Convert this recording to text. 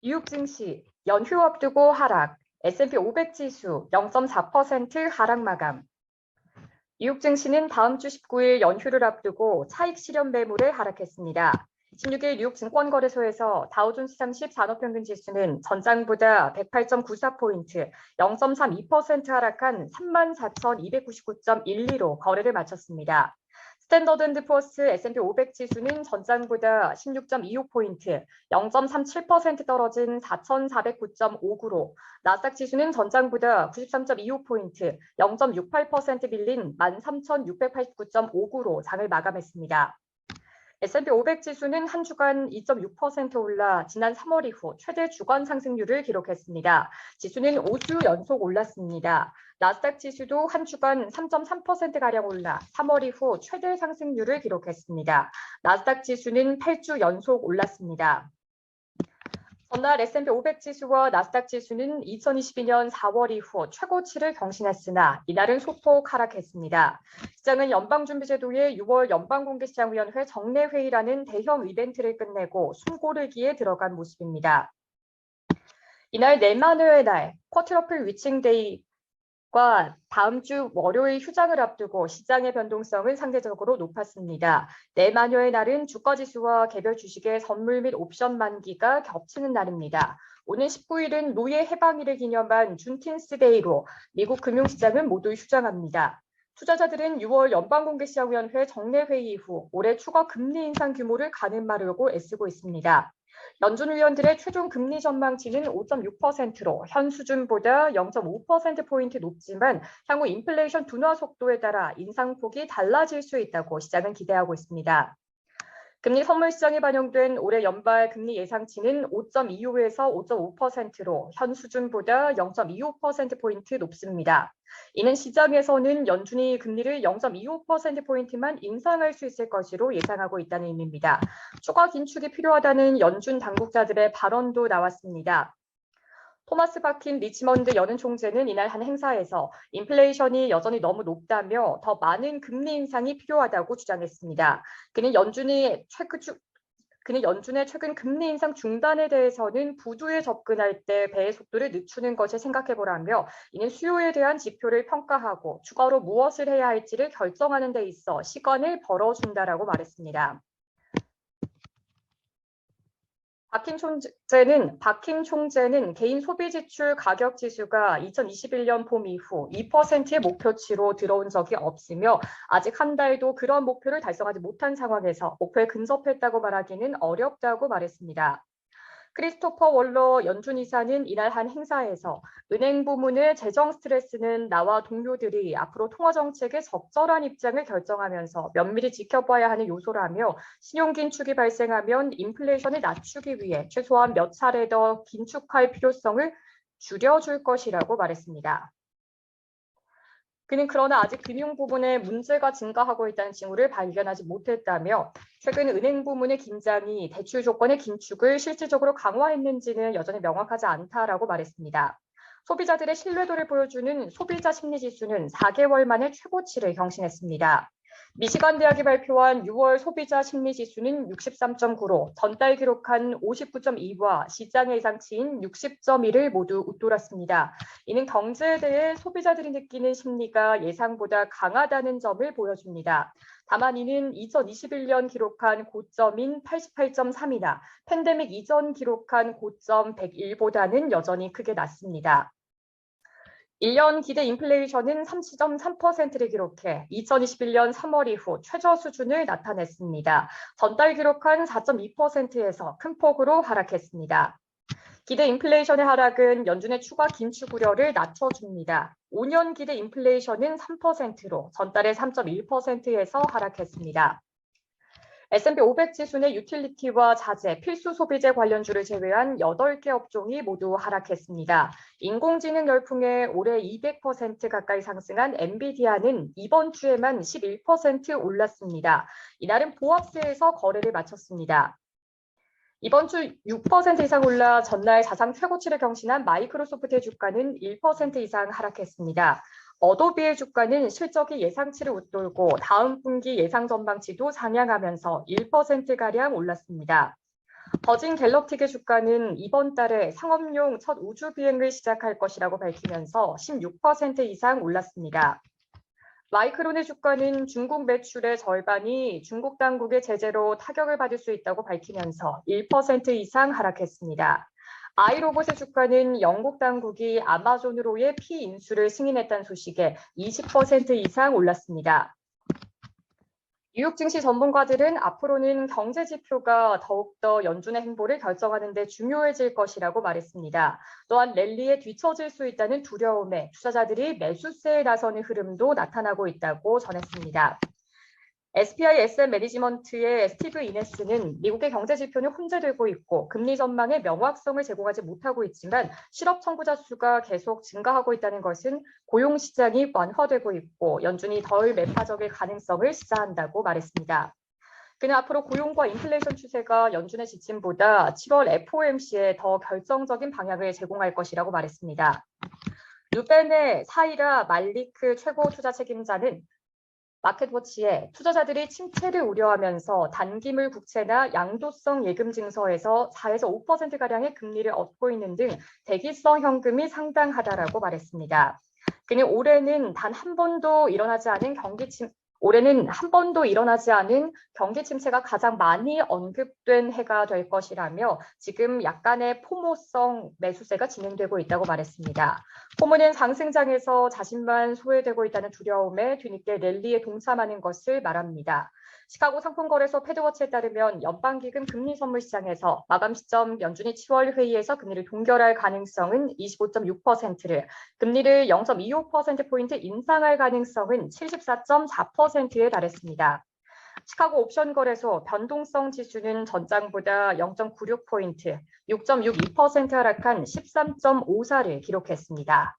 뉴욕 증시 연휴 앞두고 하락, S&P 500 지수 0.4% 하락 마감. 뉴욕 증시는 다음 주 19일 연휴를 앞두고 차익 실현 매물에 하락했습니다. 16일 뉴욕 증권거래소에서 다우존스 30 산업평균 지수는 전장보다 108.94포인트, 0.32% 하락한 34,299.12로 거래를 마쳤습니다. 스탠더드&푸어스 S&P 500 지수는 전장보다 16.25포인트, 0.37% 떨어진 4,409.59로, 나스닥 지수는 전장보다 93.25포인트, 0.68% 밀린 13,689.59로 장을 마감했습니다. S&P 500 지수는 한 주간 2.6% 올라 지난 3월 이후 최대 주간 상승률을 기록했습니다. 지수는 5주 연속 올랐습니다. 나스닥 지수도 한 주간 3.3%가량 올라 3월 이후 최대 상승률을 기록했습니다. 나스닥 지수는 8주 연속 올랐습니다. 전날 S&P 500 지수와 나스닥 지수는 2022년 4월 이후 최고치를 경신했으나 이날은 소폭 하락했습니다. 시장은 연방준비제도의 6월 연방공개시장위원회 정례회의라는 대형 이벤트를 끝내고 숨고르기에 들어간 모습입니다. 이날 내만회의 날, 쿼트러플 위칭데이과 다음 주 월요일 휴장을 앞두고 시장의 변동성은 상대적으로 높았습니다. 내만여의 날은 주가지수와 개별 주식의 선물 및 옵션 만기가 겹치는 날입니다. 오는 19일은 노예 해방일을 기념한 준틴스데이로 미국 금융시장은 모두 휴장합니다. 투자자들은 6월 연방공개시장위원회 정례회의 이후 올해 추가 금리 인상 규모를 가늠하려고 애쓰고 있습니다. 연준 위원들의 최종 금리 전망치는 5.6%로 현 수준보다 0.5%포인트 높지만 향후 인플레이션 둔화 속도에 따라 인상폭이 달라질 수 있다고 시장은 기대하고 있습니다. 금리 선물 시장에 반영된 올해 연발 금리 예상치는 5.25에서 5.5%로 현 수준보다 0.25%포인트 높습니다. 이는 시장에서는 연준이 금리를 0.25%포인트만 인상할 수 있을 것으로 예상하고 있다는 의미입니다. 추가 긴축이 필요하다는 연준 당국자들의 발언도 나왔습니다. 토마스 바킨 리치먼드 연은 총재는 이날 한 행사에서 인플레이션이 여전히 너무 높다며 더 많은 금리 인상이 필요하다고 주장했습니다. 그는 연준의 최근 금리 인상 중단에 대해서는 부두에 접근할 때 배의 속도를 늦추는 것을 생각해보라며 이는 수요에 대한 지표를 평가하고 추가로 무엇을 해야 할지를 결정하는 데 있어 시간을 벌어준다라고 말했습니다. 박힌 총재는 개인 소비지출 가격 지수가 2021년 봄 이후 2%의 목표치로 들어온 적이 없으며 아직 한 달도 그런 목표를 달성하지 못한 상황에서 목표에 근접했다고 말하기는 어렵다고 말했습니다. 크리스토퍼 월러 연준 이사는 이날 한 행사에서 은행 부문의 재정 스트레스는 나와 동료들이 앞으로 통화 정책의 적절한 입장을 결정하면서 면밀히 지켜봐야 하는 요소라며 신용 긴축이 발생하면 인플레이션을 낮추기 위해 최소한 몇 차례 더 긴축할 필요성을 줄여줄 것이라고 말했습니다. 그는 그러나 아직 금융 부분에 문제가 증가하고 있다는 징후를 발견하지 못했다며 최근 은행 부문의 긴장이 대출 조건의 긴축을 실질적으로 강화했는지는 여전히 명확하지 않다라고 말했습니다. 소비자들의 신뢰도를 보여주는 소비자 심리지수는 4개월 만에 최고치를 경신했습니다. 미시간 대학이 발표한 6월 소비자 심리지수는 63.9로 전달 기록한 59.2와 시장의 예상치인 60.1을 모두 웃돌았습니다. 이는 경제에 대해 소비자들이 느끼는 심리가 예상보다 강하다는 점을 보여줍니다. 다만 이는 2021년 기록한 고점인 88.3이나 팬데믹 이전 기록한 고점 101보다는 여전히 크게 낮습니다. 1년 기대 인플레이션은 30.3%를 기록해 2021년 3월 이후 최저 수준을 나타냈습니다. 전달 기록한 4.2%에서 큰 폭으로 하락했습니다. 기대 인플레이션의 하락은 연준의 추가 긴축 우려를 낮춰줍니다. 5년 기대 인플레이션은 3%로 전달의 3.1%에서 하락했습니다. S&P 500 지수 내 유틸리티와 자재, 필수 소비재 관련주를 제외한 8개 업종이 모두 하락했습니다. 인공지능 열풍에 올해 200% 가까이 상승한 엔비디아는 이번 주에만 11% 올랐습니다. 이날은 보합세에서 거래를 마쳤습니다. 이번 주 6% 이상 올라 전날 사상 최고치를 경신한 마이크로소프트의 주가는 1% 이상 하락했습니다. 어도비의 주가는 실적이 예상치를 웃돌고 다음 분기 예상 전망치도 상향하면서 1%가량 올랐습니다. 버진 갤럭틱의 주가는 이번 달에 상업용 첫 우주 비행을 시작할 것이라고 밝히면서 16% 이상 올랐습니다. 마이크론의 주가는 중국 매출의 절반이 중국 당국의 제재로 타격을 받을 수 있다고 밝히면서 1% 이상 하락했습니다. 아이로봇의 주가는 영국 당국이 아마존으로의 피인수를 승인했다는 소식에 20% 이상 올랐습니다. 뉴욕 증시 전문가들은 앞으로는 경제 지표가 더욱더 연준의 행보를 결정하는 데 중요해질 것이라고 말했습니다. 또한 랠리에 뒤처질 수 있다는 두려움에 투자자들이 매수세에 나서는 흐름도 나타나고 있다고 전했습니다. SPI SM 매니지먼트의 스티브 이네스는 미국의 경제 지표는 혼재되고 있고 금리 전망에 명확성을 제공하지 못하고 있지만 실업 청구자 수가 계속 증가하고 있다는 것은 고용 시장이 완화되고 있고 연준이 덜 매파적일 가능성을 시사한다고 말했습니다. 그는 앞으로 고용과 인플레이션 추세가 연준의 지침보다 7월 FOMC에 더 결정적인 방향을 제공할 것이라고 말했습니다. 루벤의 사이라 말리크 최고 투자 책임자는 마켓워치에 투자자들이 침체를 우려하면서 단기물 국채나 양도성 예금 증서에서 4에서 5%가량의 금리를 얻고 있는 등 대기성 현금이 상당하다라고 말했습니다. 그는 올해는 한 번도 일어나지 않은 경기 침체가 가장 많이 언급된 해가 될 것이라며 지금 약간의 포모성 매수세가 진행되고 있다고 말했습니다. 포모는 상승장에서 자신만 소외되고 있다는 두려움에 뒤늦게 랠리에 동참하는 것을 말합니다. 시카고 상품거래소 패드워치에 따르면 연방기금 금리 선물 시장에서 마감 시점 연준이 7월 회의에서 금리를 동결할 가능성은 25.6%를, 금리를 0.25%포인트 인상할 가능성은 74.4%에 달했습니다. 시카고 옵션 거래소 변동성 지수는 전장보다 0.96포인트, 6.62% 하락한 13.54를 기록했습니다.